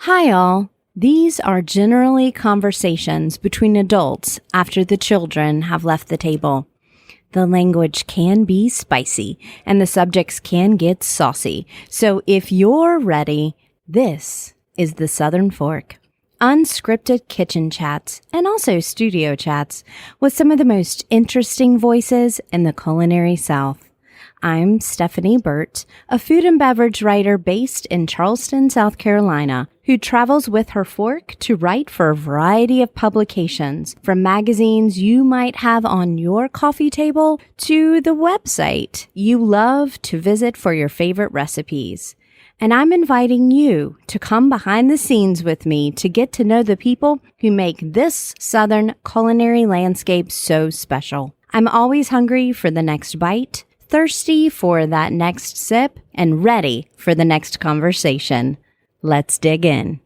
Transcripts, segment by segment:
Hi all. These are generally conversations between adults after the children have left the table. The language can be spicy and the subjects can get saucy. So if you're ready, this is the Southern Fork. Unscripted kitchen chats and also studio chats with some of the most interesting voices in the culinary South. I'm Stephanie Burt, a food and beverage writer based in Charleston, South Carolina, who travels with her fork to write for a variety of publications, from magazines you might have on your coffee table to the website you love to visit for your favorite recipes. And I'm inviting you to come behind the scenes with me to get to know the people who make this Southern culinary landscape so special. I'm always hungry for the next bite, thirsty for that next sip, and ready for the next conversation. Let's dig in.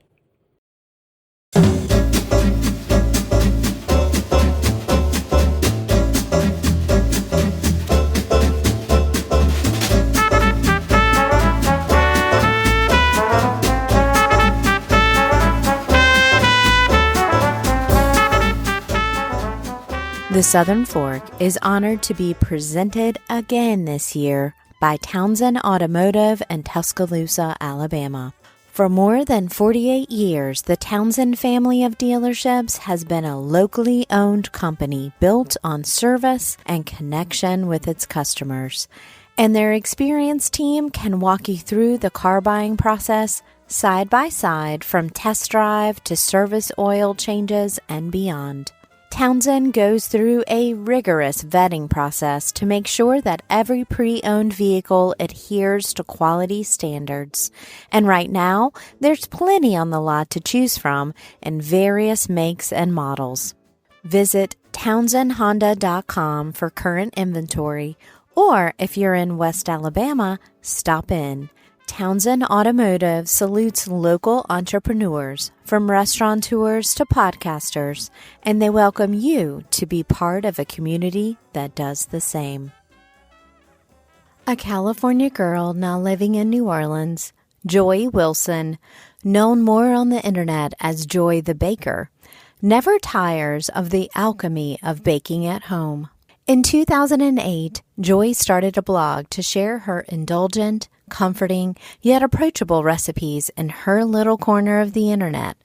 The Southern Fork is honored to be presented again this year by Townsend Automotive in Tuscaloosa, Alabama. For more than 48 years, the Townsend family of dealerships has been a locally owned company built on service and connection with its customers. And their experienced team can walk you through the car buying process side by side, from test drive to service oil changes and beyond. Townsend goes through a rigorous vetting process to make sure that every pre-owned vehicle adheres to quality standards. And right now, there's plenty on the lot to choose from in various makes and models. Visit townsendhonda.com for current inventory, or if you're in West Alabama, stop in. Townsend Automotive salutes local entrepreneurs, from restaurateurs to podcasters, and they welcome you to be part of a community that does the same. A California girl now living in New Orleans, Joy Wilson, known more on the internet as Joy the Baker, never tires of the alchemy of baking at home. In 2008, Joy started a blog to share her indulgent, comforting, yet approachable recipes in her little corner of the internet.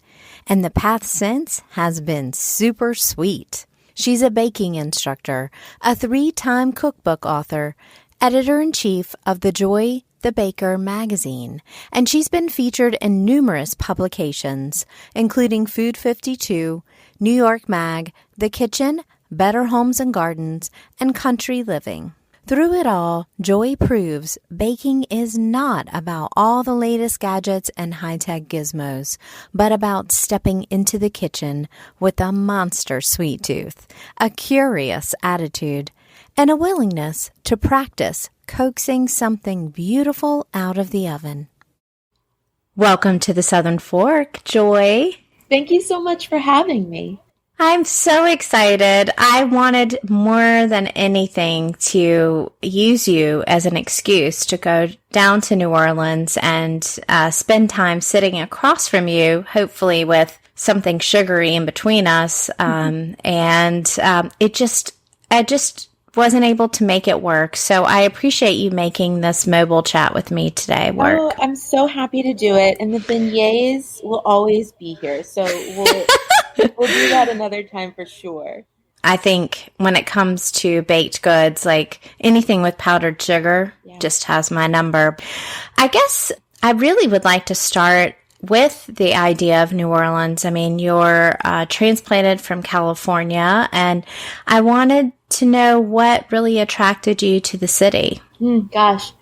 And the path since has been super sweet. She's a baking instructor, a 3-time cookbook author, editor-in-chief of the Joy the Baker magazine, and she's been featured in numerous publications, including Food 52, NYMag, TheKitchn, Better Homes and Gardens, and Country Living. Through it all, Joy proves baking is not about all the latest gadgets and high-tech gizmos, but about stepping into the kitchen with a monster sweet tooth, a curious attitude, and a willingness to practice coaxing something beautiful out of the oven. Welcome to the Southern Fork, Joy. Thank you so much for having me. I'm so excited. I wanted more than anything to use you as an excuse to go down to New Orleans and spend time sitting across from you, hopefully with something sugary in between us. I just wasn't able to make it work. So I appreciate you making this mobile chat with me today work. Oh, I'm so happy to do it. And the beignets will always be here. So we'll do that another time for sure. I think when it comes to baked goods, like anything with powdered sugar just has my number. I guess I really would like to start with the idea of New Orleans. I mean, you're transplanted from California, and I wanted to know what really attracted you to the city. Gosh,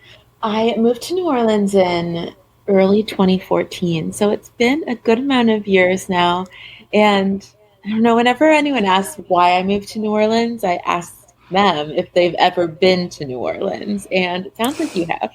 I moved to New Orleans in early 2014, so it's been a good amount of years now. And I don't know, whenever anyone asks why I moved to New Orleans, I ask them if they've ever been to New Orleans. And it sounds like you have.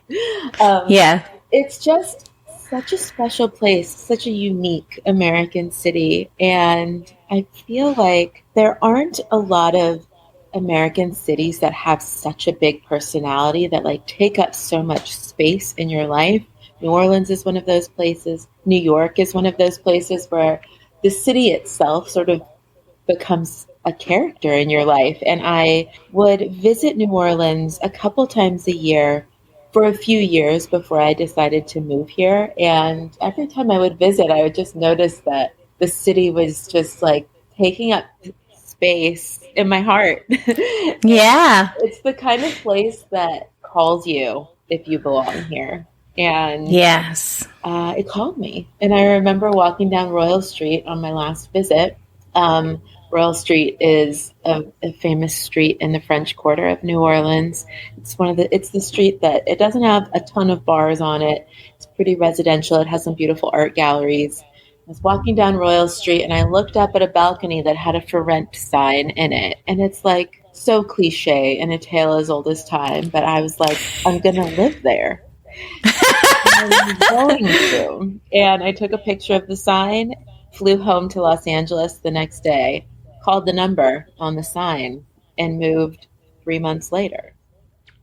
It's just such a special place, such a unique American city. And I feel like there aren't a lot of American cities that have such a big personality that like take up so much space in your life New Orleans is one of those places. New York is one of those places where the city itself sort of becomes a character in your life. And I would visit New Orleans a couple times a year for a few years before I decided to move here. And every time I would visit, I would just notice that the city was just like taking up space in my heart. Yeah. It's the kind of place that calls you if you belong here. And Yes. it called me. And I remember walking down Royal Street on my last visit. Um, Royal Street is a famous street in the French Quarter of New Orleans. It's the street that it doesn't have a ton of bars on it. It's pretty residential. It has some beautiful art galleries. I was walking down Royal Street and I looked up at a balcony that had a for rent sign in it. And it's like so cliche and a tale as old as time. But I was like, I'm going to live there. I'm going to. And I took a picture of the sign, flew home to Los Angeles the next day, called the number on the sign, and moved 3 months later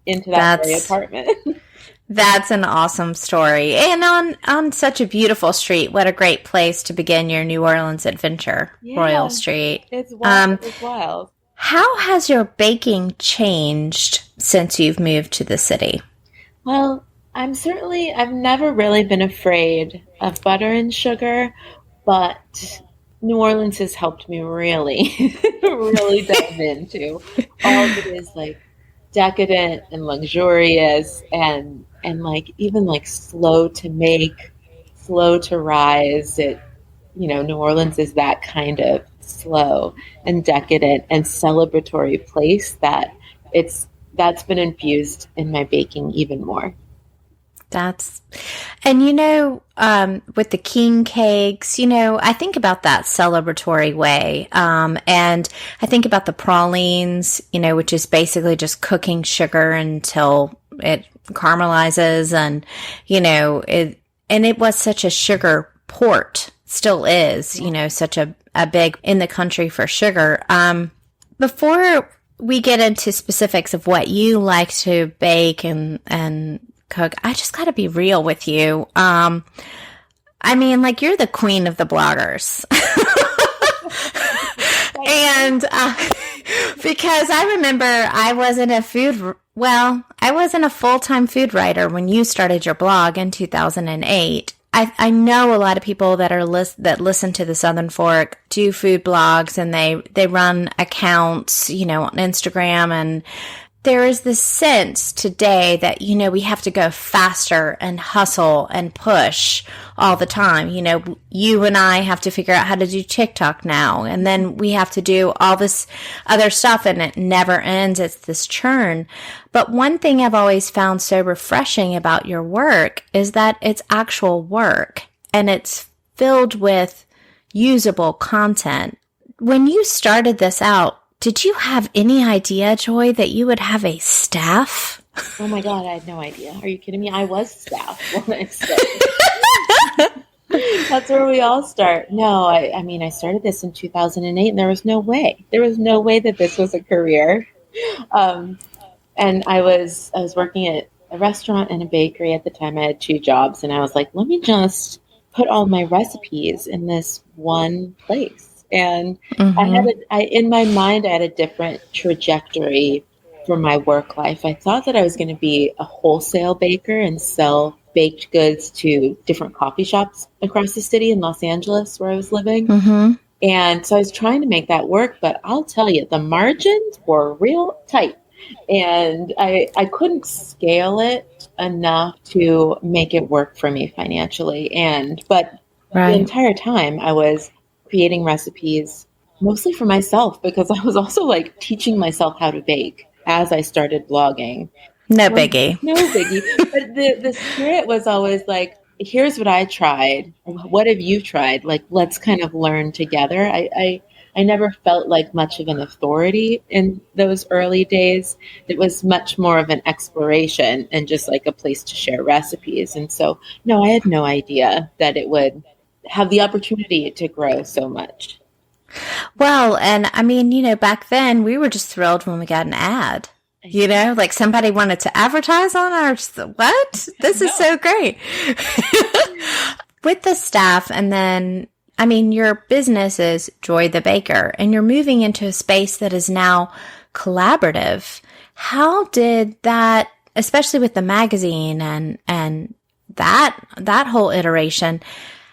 into that very apartment. That's an awesome story. And on such a beautiful street. What a great place to begin your New Orleans adventure, Yeah, Royal Street. It's wild. It's wild. How has your baking changed since you've moved to the city? Well, I've never really been afraid of butter and sugar, but New Orleans has helped me really, really dive into all of it is like decadent and luxurious and like even like slow to make, slow to rise. New Orleans is that kind of slow and decadent and celebratory place that's been infused in my baking even more. With the king cakes, I think about that celebratory way. And I think about the pralines, which is basically just cooking sugar until it caramelizes and, it was such a sugar port, still is, such a big in the country for sugar. Before we get into specifics of what you like to bake and cook, I just got to be real with you. You're the queen of the bloggers. And because I remember I wasn't a full-time food writer when you started your blog in 2008. I know a lot of people that listen to the Southern Fork do food blogs and they run accounts, on Instagram, and there is this sense today that, we have to go faster and hustle and push all the time. You and I have to figure out how to do TikTok now, and then we have to do all this other stuff, and it never ends. It's this churn. But one thing I've always found so refreshing about your work is that it's actual work, and it's filled with usable content. When you started this out, did you have any idea, Joy, that you would have a staff? Oh my God, I had no idea. Are you kidding me? I was staff when I started. That's where we all start. No, I started this in 2008 and there was no way. There was no way that this was a career. And I was working at a restaurant and a bakery at the time. I had two jobs and I was like, let me just put all my recipes in this one place. And in my mind, I had a different trajectory for my work life. I thought that I was going to be a wholesale baker and sell baked goods to different coffee shops across the city in Los Angeles where I was living. Mm-hmm. And so I was trying to make that work, but I'll tell you, the margins were real tight. And I couldn't scale it enough to make it work for me financially. But the entire time I was creating recipes mostly for myself because I was also like teaching myself how to bake as I started blogging. No biggie. But the spirit was always like, here's what I tried. What have you tried? Like, let's kind of learn together. I never felt like much of an authority in those early days. It was much more of an exploration and just like a place to share recipes. And so, no, I had no idea that it would have the opportunity to grow so much. Well, and back then we were just thrilled when we got an ad. Like somebody wanted to advertise on our, what? This is so great. With the staff, and then, I mean, your business is Joy the Baker, and you're moving into a space that is now collaborative. How did that, especially with the magazine and that whole iteration,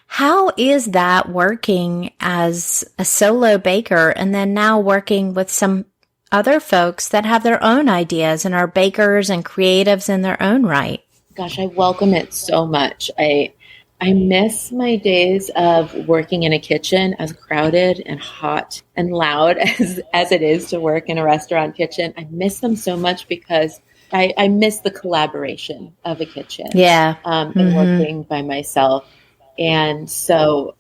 how is that working as a solo baker and then now working with some other folks that have their own ideas and are bakers and creatives in their own right? Gosh, I welcome it so much. I miss my days of working in a kitchen, as crowded and hot and loud as it is to work in a restaurant kitchen. I miss them so much because I miss the collaboration of a kitchen. Yeah. And working by myself. And so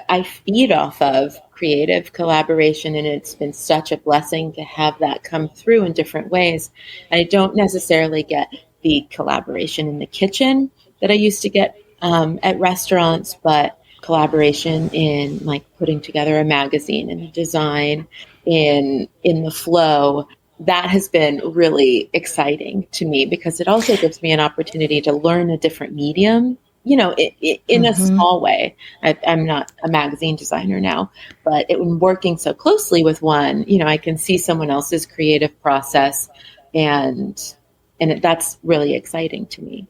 I feed off of creative collaboration, and it's been such a blessing to have that come through in different ways. And I don't necessarily get the collaboration in the kitchen that I used to get at restaurants, but collaboration in like putting together a magazine and the design in the flow. That has been really exciting to me because it also gives me an opportunity to learn a different medium, in a small way. I'm not a magazine designer now, but when working so closely with one, I can see someone else's creative process, and that's really exciting to me.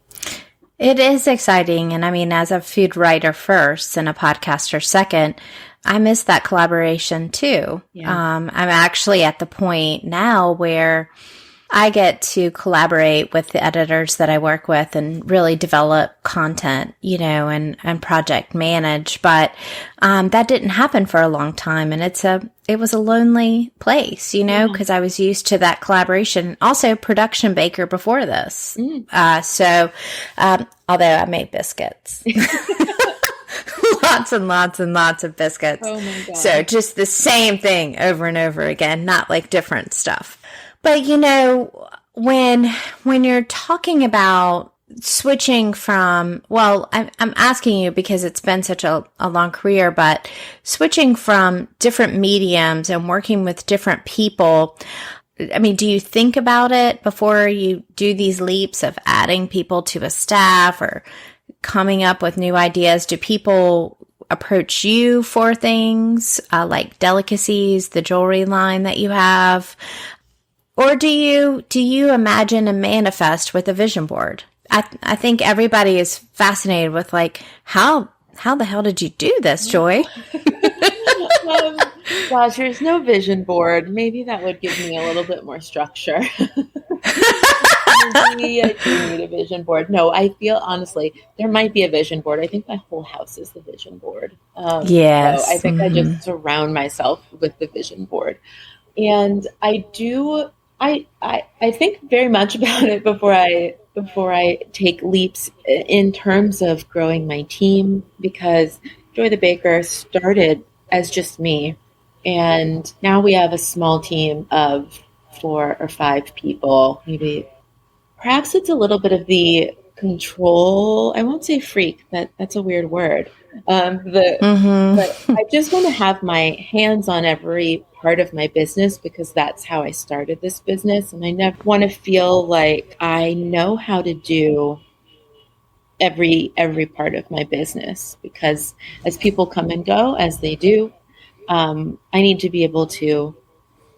It is exciting. And I mean, as a food writer first and a podcaster second, I miss that collaboration too. Yeah. I'm actually at the point now where I get to collaborate with the editors that I work with and really develop content, and project manage. But that didn't happen for a long time. And it was a lonely place, because I was used to that collaboration. Also production baker before this. Although I made biscuits. Lots and lots and lots of biscuits. Oh my God. So just the same thing over and over again, not like different stuff. But when you're talking about switching from, well, I'm asking you because it's been such a long career, but switching from different mediums and working with different people, I mean, do you think about it before you do these leaps of adding people to a staff or coming up with new ideas? Do people approach you for things like delicacies, the jewelry line that you have? Or do you imagine and manifest with a vision board? I think everybody is fascinated with like, how the hell did you do this, Joy? Gosh, there's no vision board. Maybe that would give me a little bit more structure. Maybe I do need a vision board. No, I feel honestly, there might be a vision board. I think my whole house is the vision board. Yes. So I think I just surround myself with the vision board. And I think very much about it before I take leaps in terms of growing my team, because Joy the Baker started as just me, and now we have a small team of 4 or 5 people. Maybe perhaps it's a little bit of the control. I won't say freak, that's a weird word. But I just want to have my hands on every part of my business because that's how I started this business. And I never want to feel like I know how to do every part of my business, because as people come and go, as they do, I need to be able to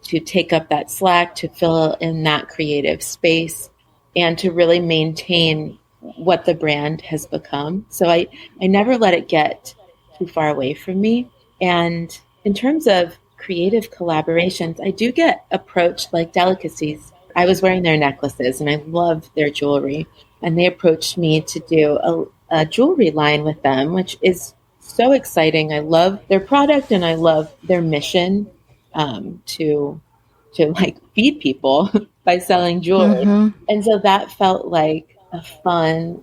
take up that slack, to fill in that creative space, and to really maintain what the brand has become. So I never let it get too far away from me. And in terms of creative collaborations, I do get approached like delicacies. I was wearing their necklaces and I loved their jewelry. And they approached me to do a jewelry line with them, which is so exciting. I love their product and I love their mission to like feed people by selling jewelry. And so that felt like a fun,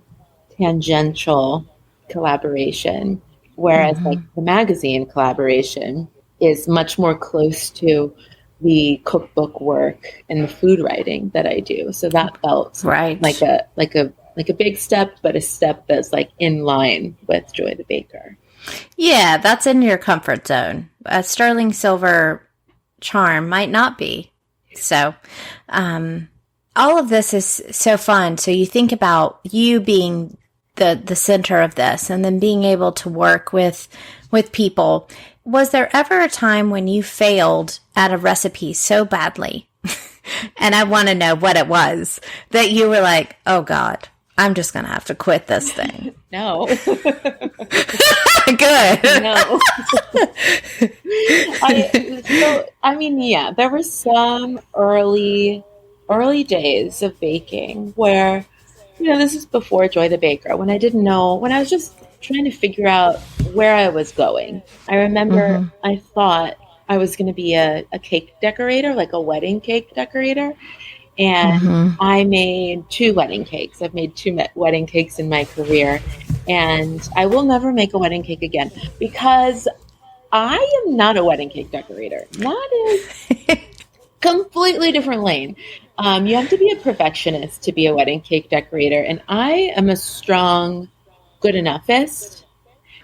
tangential collaboration. Whereas like the magazine collaboration is much more close to the cookbook work and the food writing that I do. So that felt like a big step, but a step that's like in line with Joy the Baker. Yeah, that's in your comfort zone. A sterling silver charm might not be. So, all of this is so fun. So you think about you being the center of this and then being able to work with people. Was there ever a time when you failed at a recipe so badly? And I want to know what it was that you were like, oh God, I'm just going to have to quit this thing. No. Good. No. Yeah, there were some early days of baking where, this is before Joy the Baker, when I didn't know, when I was just trying to figure out where I was going. I remember I thought I was going to be a cake decorator, like a wedding cake decorator. And I made 2 wedding cakes. I've made 2 wedding cakes in my career. And I will never make a wedding cake again because I am not a wedding cake decorator. That is completely different lane. You have to be a perfectionist to be a wedding cake decorator. And I am a strong, good enough-ist.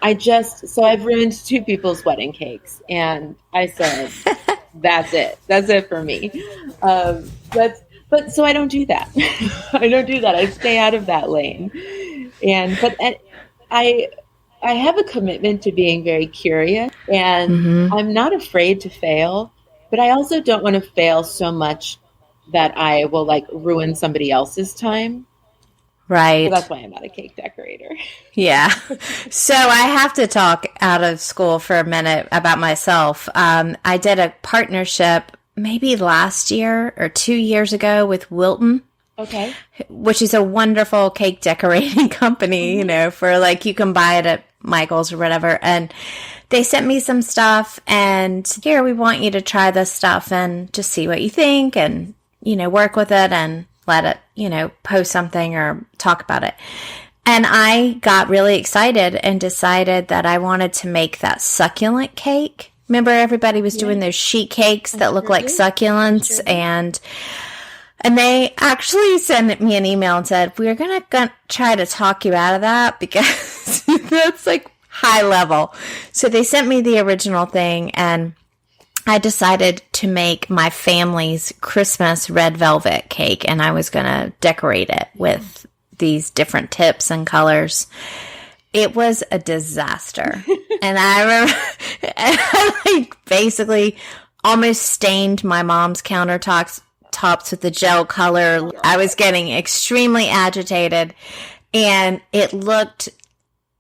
So I've ruined 2 people's wedding cakes. And I said, that's it. That's it for me. But so I don't do that. I stay out of that lane. But I have a commitment to being very curious, and I'm not afraid to fail, but I also don't want to fail so much that I will ruin somebody else's time. Right. So that's why I'm not a cake decorator. Yeah. So I have to talk out of school for a minute about myself. I did a partnership maybe last year or 2 years ago with Wilton. Okay. Which is a wonderful cake decorating company, for you can buy it at Michael's or whatever. And they sent me some stuff and here, we want you to try this stuff and just see what you think and, work with it and let it, post something or talk about it. And I got really excited and decided that I wanted to make that succulent cake. Remember everybody was doing those sheet cakes that look like succulents and they actually sent me an email and said, we're going to try to talk you out of that because that's high level. So they sent me the original thing and I decided to make my family's Christmas red velvet cake and I was going to decorate it with these different tips and colors. It was a disaster. And I remember I basically almost stained my mom's countertops with the gel color. I was getting extremely agitated and it looked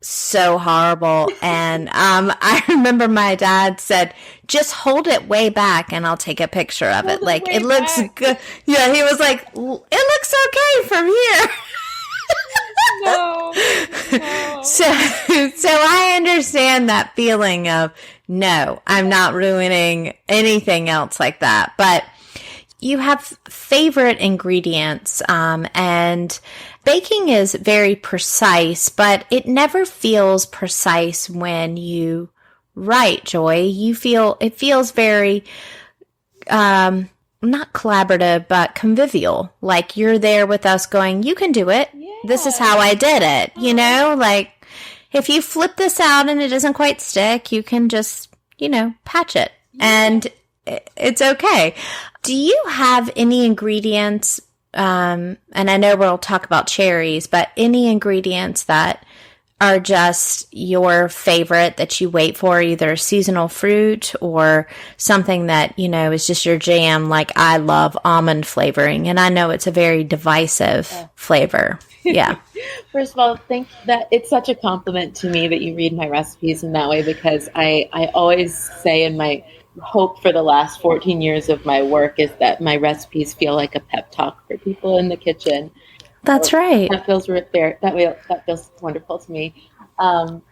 so horrible. And I remember my dad said, just hold it way back and I'll take a picture of it. It looks good. Yeah, he was like, it looks okay from here. No. So I understand that feeling of, no, I'm not ruining anything else like that. But you have favorite ingredients, and baking is very precise, but it never feels precise when you write, Joy. It feels very, not collaborative, but convivial. Like you're there with us going, you can do it. Yeah. This is how I did it. If you flip this out and it doesn't quite stick, you can just, patch it. Yeah. And it's okay. Do you have any ingredients, and I know we'll talk about cherries, but any ingredients that are just your favorite that you wait for, either seasonal fruit or something that, is just your jam? Like I love almond flavoring, and I know it's a very divisive flavor. Yeah. First of all, think that it's such a compliment to me that you read my recipes in that way, because I always say in my hope for the last 14 years of my work is that my recipes feel like a pep talk for people in the kitchen. That's right. That feels fair. That feels wonderful to me. And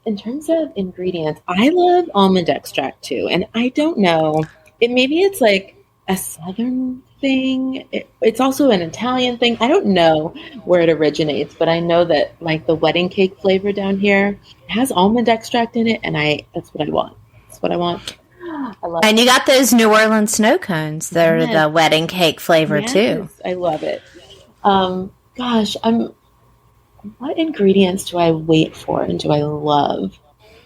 in terms of ingredients, I love almond extract too. And I don't know, maybe it's like a Southern thing. It's also an Italian thing. I don't know where it originates, but I know that the wedding cake flavor down here has almond extract in it, and that's what I want. That's what I want. I love and you got those New Orleans snow cones. They're the wedding cake flavor too. I love it. What ingredients do I wait for and do I love?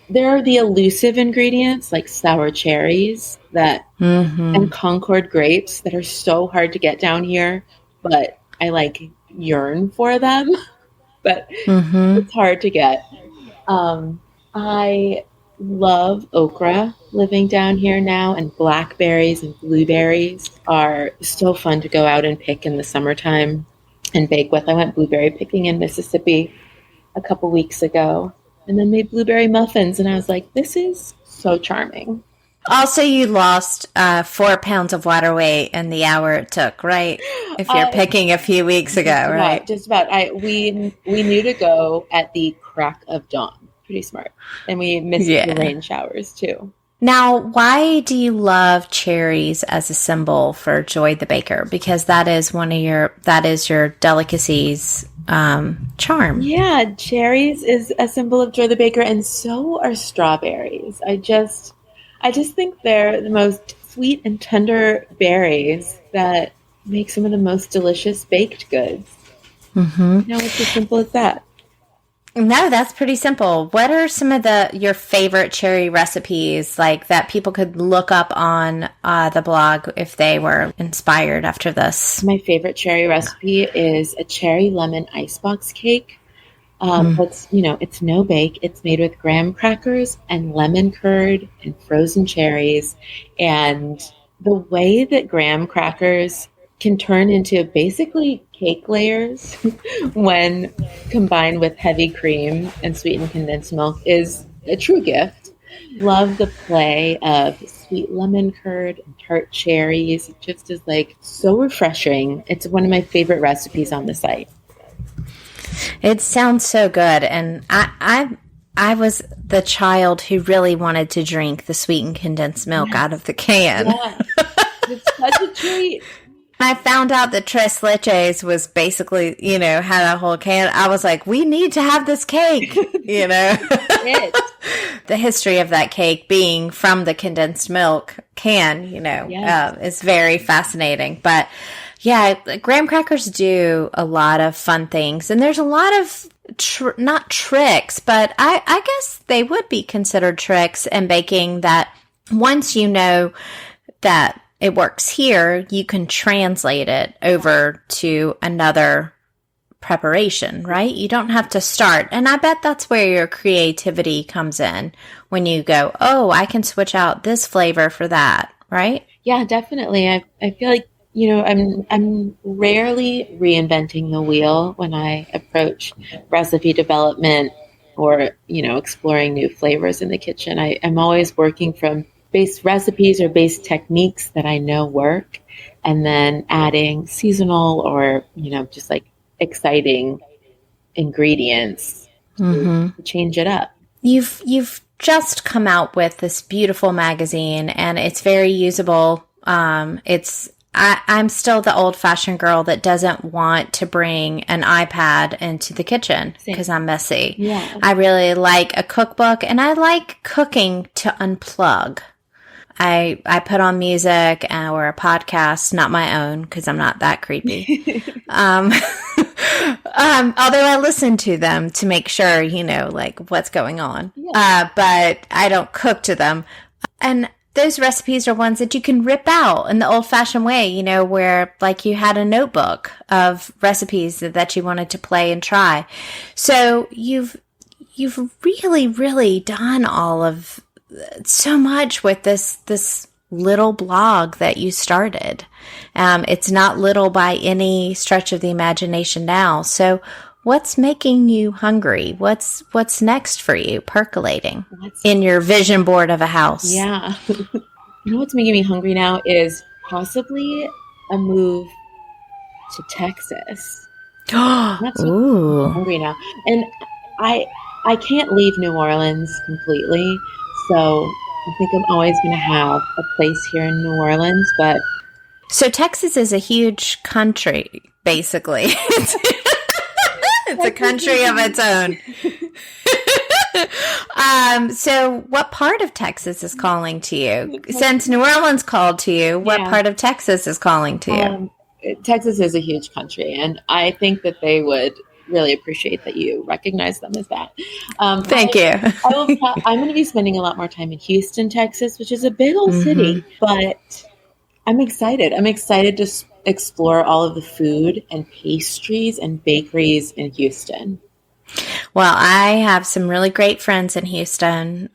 There are the elusive ingredients like sour cherries and Concord grapes that are so hard to get down here. but I like yearn for them, but Mm-hmm. it's hard to get. I love okra living down here now, and blackberries and blueberries are so fun to go out and pick in the summertime and bake with. I went blueberry picking in Mississippi a couple weeks ago and then made blueberry muffins, and I was like, this is so charming. Also, you lost 4 pounds of water weight in the hour it took, right? If you're picking a few weeks ago, right? Just about. We knew to go at the crack of dawn. Pretty smart. And we missed the rain showers too. Now, why do you love cherries as a symbol for Joy the Baker? Because that is your delicacy's charm. Yeah, cherries is a symbol of Joy the Baker, and so are strawberries. I just think they're the most sweet and tender berries that make some of the most delicious baked goods. Mm-hmm. It's as simple as that. No, that's pretty simple. What are some of your favorite cherry recipes, like that people could look up on the blog if they were inspired after this? My favorite cherry recipe is a cherry lemon icebox cake. It's no bake. It's made with graham crackers and lemon curd and frozen cherries. And the way that graham crackers can turn into basically cake layers when combined with heavy cream and sweetened condensed milk is a true gift. Love the play of sweet lemon curd and tart cherries. It just is like so refreshing. It's one of my favorite recipes on the site. It sounds so good. And I was the child who really wanted to drink the sweetened condensed milk out of the can. Yeah. It's such a treat. I found out that Tres Leches was basically, had a whole can. I was like, we need to have this cake, The history of that cake being from the condensed milk can, is very fascinating. But yeah, graham crackers do a lot of fun things. And there's a lot of, not tricks, but I guess they would be considered tricks in baking that once you know that it works here, you can translate it over to another preparation, right? You don't have to start. And I bet that's where your creativity comes in when you go, oh, I can switch out this flavor for that, right? Yeah, definitely. I feel like, I'm rarely reinventing the wheel when I approach recipe development or, exploring new flavors in the kitchen. I'm always working from base recipes or base techniques that I know work, and then adding seasonal or, just like exciting ingredients to change it up. You've just come out with this beautiful magazine, and it's very usable. I'm still the old-fashioned girl that doesn't want to bring an iPad into the kitchen because I'm messy. Yeah. I really like a cookbook, and I like cooking to unplug. I put on music or a podcast, not my own because I'm not that creepy. Although I listen to them to make sure, like what's going on. Yeah. But I don't cook to them. And those recipes are ones that you can rip out in the old fashioned way, where like you had a notebook of recipes that you wanted to play and try. So you've really, really done all of so much with this little blog that you started. It's not little by any stretch of the imagination now. So what's making you hungry? What's next for you percolating in your vision board of a house? Yeah. What's making me hungry now is possibly a move to Texas. That's Ooh. Hungry now. And I can't leave New Orleans completely. So I think I'm always going to have a place here in New Orleans, but... So Texas is a huge country, basically. It's a country of its own. So what part of Texas is calling to you? Since New Orleans called to you, what part of Texas is calling to you? Texas is a huge country, and I think that they would really appreciate that you recognize them as that. Thank you. I'm going to be spending a lot more time in Houston, Texas, which is a big old city, but I'm excited. I'm excited to explore all of the food and pastries and bakeries in Houston. Well, I have some really great friends in Houston.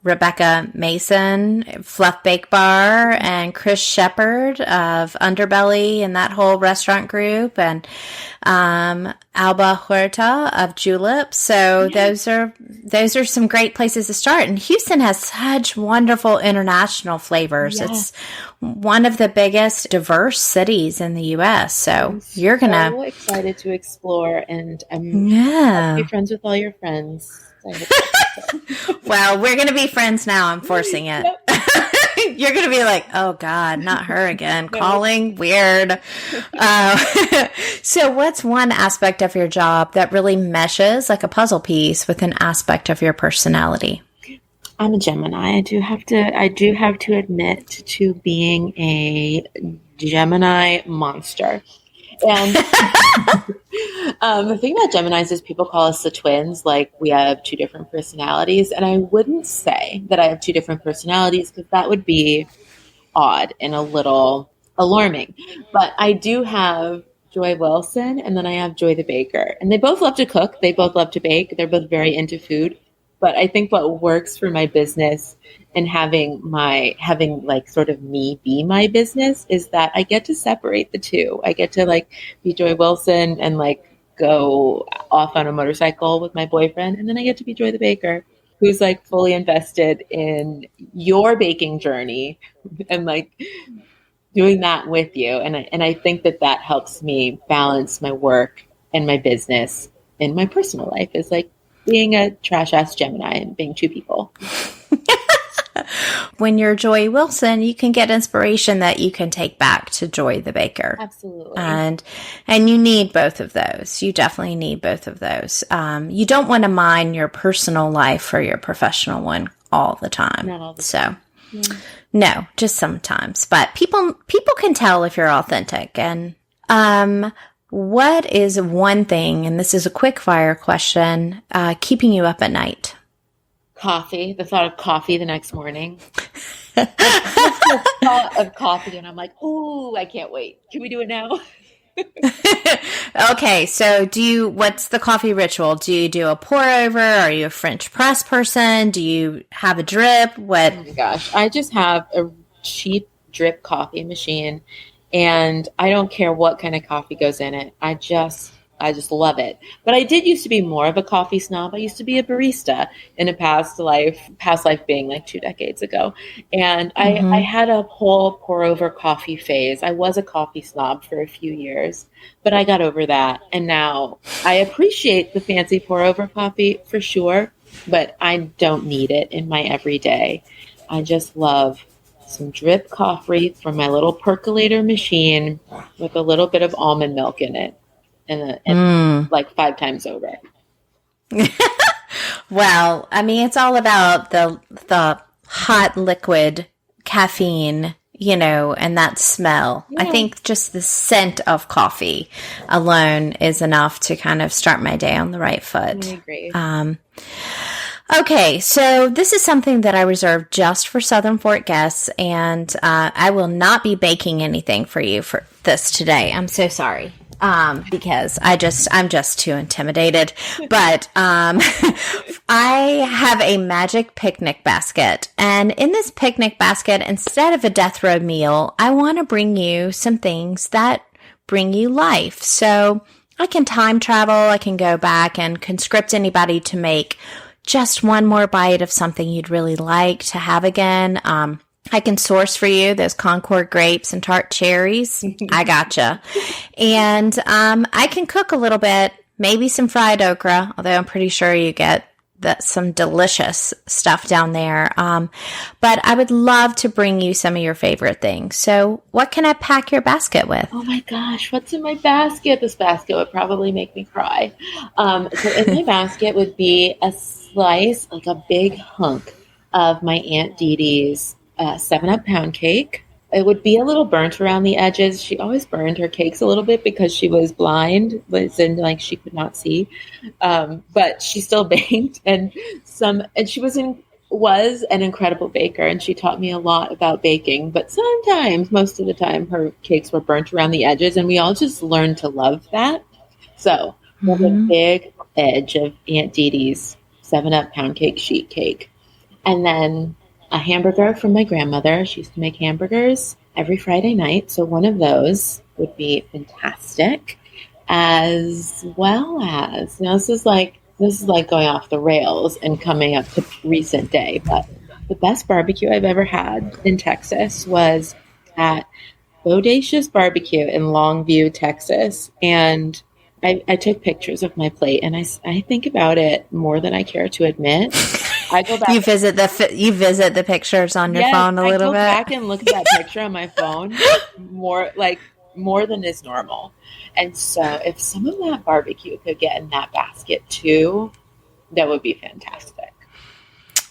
Rebecca Mason, Fluff Bake Bar, and Chris Shepard of Underbelly and that whole restaurant group, and Alba Huerta of Julep. So those are some great places to start. And Houston has such wonderful international flavors. Yes. It's one of the biggest diverse cities in the U.S. So you're so excited to explore, and I'm yeah. be friends with all your friends. Well, we're going to be friends now. I'm forcing it. You're going to be like, oh God, not her again. Calling weird. So what's one aspect of your job that really meshes like a puzzle piece with an aspect of your personality? I'm a Gemini. I do have to admit to being a Gemini monster. And the thing about Geminis is people call us the twins, like we have two different personalities. And I wouldn't say that I have two different personalities because that would be odd and a little alarming. But I do have Joy Wilson, and then I have Joy the Baker. And they both love to cook. They both love to bake. They're both very into food. But I think what works for my business and having like sort of me be my business is that I get to separate the two. I get to like be Joy Wilson and like go off on a motorcycle with my boyfriend. And then I get to be Joy the Baker, who's like fully invested in your baking journey and like doing that with you. And I think that helps me balance my work and my business and my personal life is like being a trash ass Gemini and being two people. When you're Joy Wilson, you can get inspiration that you can take back to Joy the Baker. Absolutely. And you need both of those. You definitely need both of those. You don't want to mine your personal life for your professional one all the time. Not all the time. So, no, just sometimes. But people can tell if you're authentic. And what is one thing, and this is a quick fire question, keeping you up at night? Coffee. The thought of coffee the next morning. The thought of coffee, and I'm like, ooh, I can't wait. Can we do it now? Okay, so what's the coffee ritual? Do you do a pour over? Are you a French press person? Do you have a drip? What? Oh my gosh. I just have a cheap drip coffee machine, and I don't care what kind of coffee goes in it. I just love it. But I did used to be more of a coffee snob. I used to be a barista in a past life being like 2 decades ago. And I had a whole pour over coffee phase. I was a coffee snob for a few years, but I got over that. And now I appreciate the fancy pour over coffee for sure, but I don't need it in my everyday. I just love some drip coffee from my little percolator machine with a little bit of almond milk in it. And like 5 times over. Well, I mean, it's all about the hot liquid caffeine, and that smell. Yeah. I think just the scent of coffee alone is enough to kind of start my day on the right foot. I agree. Okay, so this is something that I reserve just for Southern Fork guests, and I will not be baking anything for you for this today. I'm so sorry. Because I'm just too intimidated. But I have a magic picnic basket. And in this picnic basket, instead of a death row meal, I want to bring you some things that bring you life. So I can time travel. I can go back and conscript anybody to make just one more bite of something you'd really like to have again. I can source for you those Concord grapes and tart cherries. I gotcha. And I can cook a little bit, maybe some fried okra, although I'm pretty sure you get some delicious stuff down there. But I would love to bring you some of your favorite things. So what can I pack your basket with? Oh my gosh, what's in my basket? This basket would probably make me cry. So in my basket would be a slice, like a big hunk of my Aunt Dee Dee's 7-Up pound cake. It would be a little burnt around the edges. She always burned her cakes a little bit because she was blind, like she could not see. But she still baked, and she was in was an incredible baker, and she taught me a lot about baking. But sometimes, most of the time, her cakes were burnt around the edges, and we all just learned to love that. So, we have a Mm-hmm. big edge of Aunt Dee Dee's 7-Up pound cake sheet cake. And then a hamburger from my grandmother. She used to make hamburgers every Friday night. So one of those would be fantastic. As well as, now this is like going off the rails and coming up to recent day, but the best barbecue I've ever had in Texas was at Bodacious Barbecue in Longview, Texas. And I took pictures of my plate, and I think about it more than I care to admit. I go back. You visit the pictures on your Yes, phone a I little go bit. back and look at that picture on my phone more than is normal. And so if some of that barbecue could get in that basket too, that would be fantastic.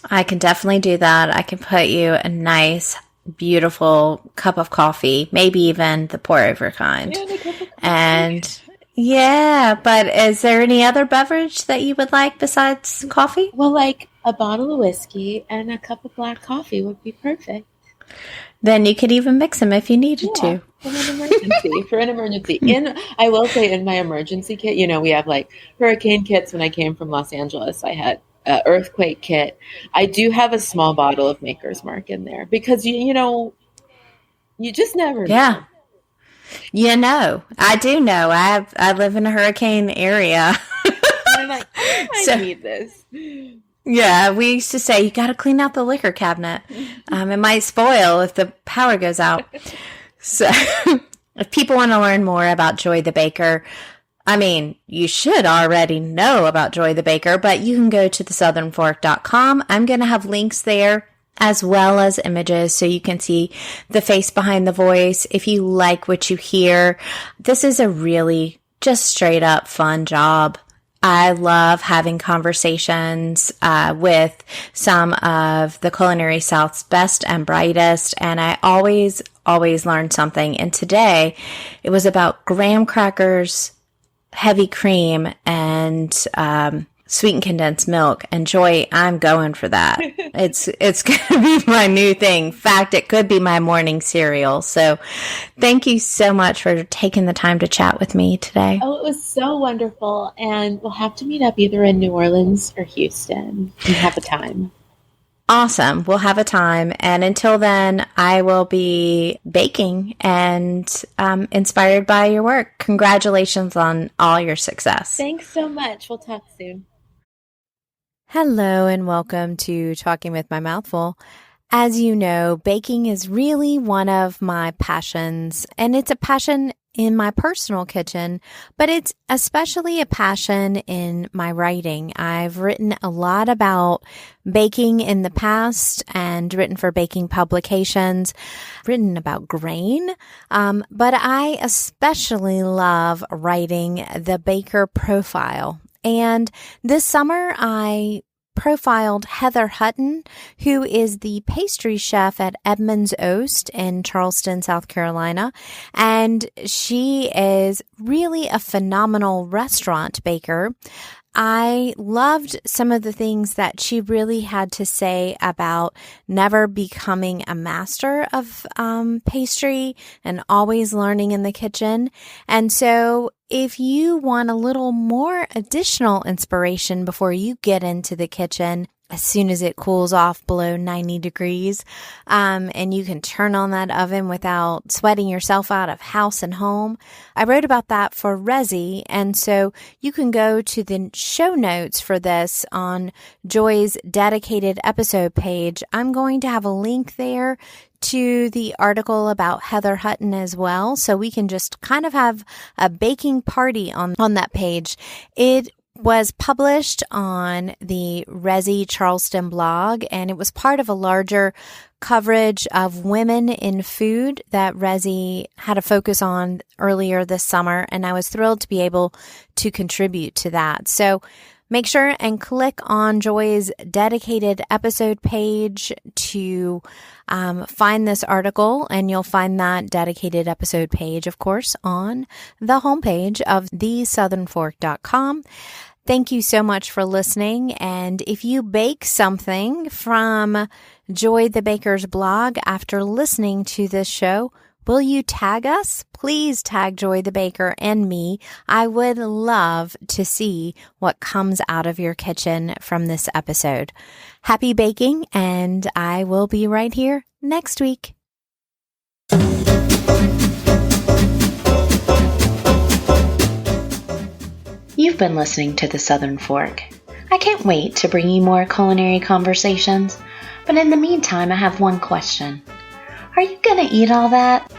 I can definitely do that. I can put you a nice, beautiful cup of coffee, maybe even the pour over kind. And a cup of coffee. And yeah, but is there any other beverage that you would like besides coffee? Well, like a bottle of whiskey and a cup of black coffee would be perfect. Then you could even mix them if you needed Yeah, to. for an emergency. For an emergency. I will say, in my emergency kit, we have like hurricane kits. When I came from Los Angeles, I had an earthquake kit. I do have a small bottle of Maker's Mark in there because you just never know. Yeah. I do know. I live in a hurricane area. And I'm like, I need this. Yeah, we used to say you got to clean out the liquor cabinet. It might spoil if the power goes out. So, if people want to learn more about Joy the Baker, I mean, you should already know about Joy the Baker, but you can go to thesouthernfork.com. I'm going to have links there as well as images so you can see the face behind the voice. If you like what you hear, this is a really just straight up fun job. I love having conversations with some of the Culinary South's best and brightest, and I always learn something. And today, it was about graham crackers, heavy cream, and sweetened condensed milk. And Joy, I'm going for that. It's going to be my new thing. In fact, it could be my morning cereal. So thank you so much for taking the time to chat with me today. Oh, it was so wonderful. And we'll have to meet up either in New Orleans or Houston and have a time. Awesome. We'll have a time. And until then, I will be baking and inspired by your work. Congratulations on all your success. Thanks so much. We'll talk soon. Hello and welcome to Talking with My Mouthful. As you know, baking is really one of my passions, and it's a passion in my personal kitchen, but it's especially a passion in my writing. I've written a lot about baking in the past and written for baking publications, written about grain, but I especially love writing the baker profile. And this summer, I profiled Heather Hutton, who is the pastry chef at Edmund's Oast in Charleston, South Carolina. And she is really a phenomenal restaurant baker. I loved some of the things that she really had to say about never becoming a master of pastry and always learning in the kitchen. And so if you want a little more additional inspiration before you get into the kitchen, as soon as it cools off below 90 degrees, and you can turn on that oven without sweating yourself out of house and home. I wrote about that for Resi, and so you can go to the show notes for this on Joy's dedicated episode page. I'm going to have a link there to the article about Heather Hutton as well, so we can just kind of have a baking party on that page. It was published on the Resi Charleston blog, and it was part of a larger coverage of women in food that Resi had a focus on earlier this summer, and I was thrilled to be able to contribute to that. So make sure and click on Joy's dedicated episode page to find this article, and you'll find that dedicated episode page, of course, on the homepage of thesouthernfork.com. Thank you so much for listening. And if you bake something from Joy the Baker's blog after listening to this show, will you tag us? Please tag Joy the Baker and me. I would love to see what comes out of your kitchen from this episode. Happy baking, and I will be right here next week. You've been listening to The Southern Fork. I can't wait to bring you more culinary conversations, but in the meantime, I have one question. Are you going to eat all that?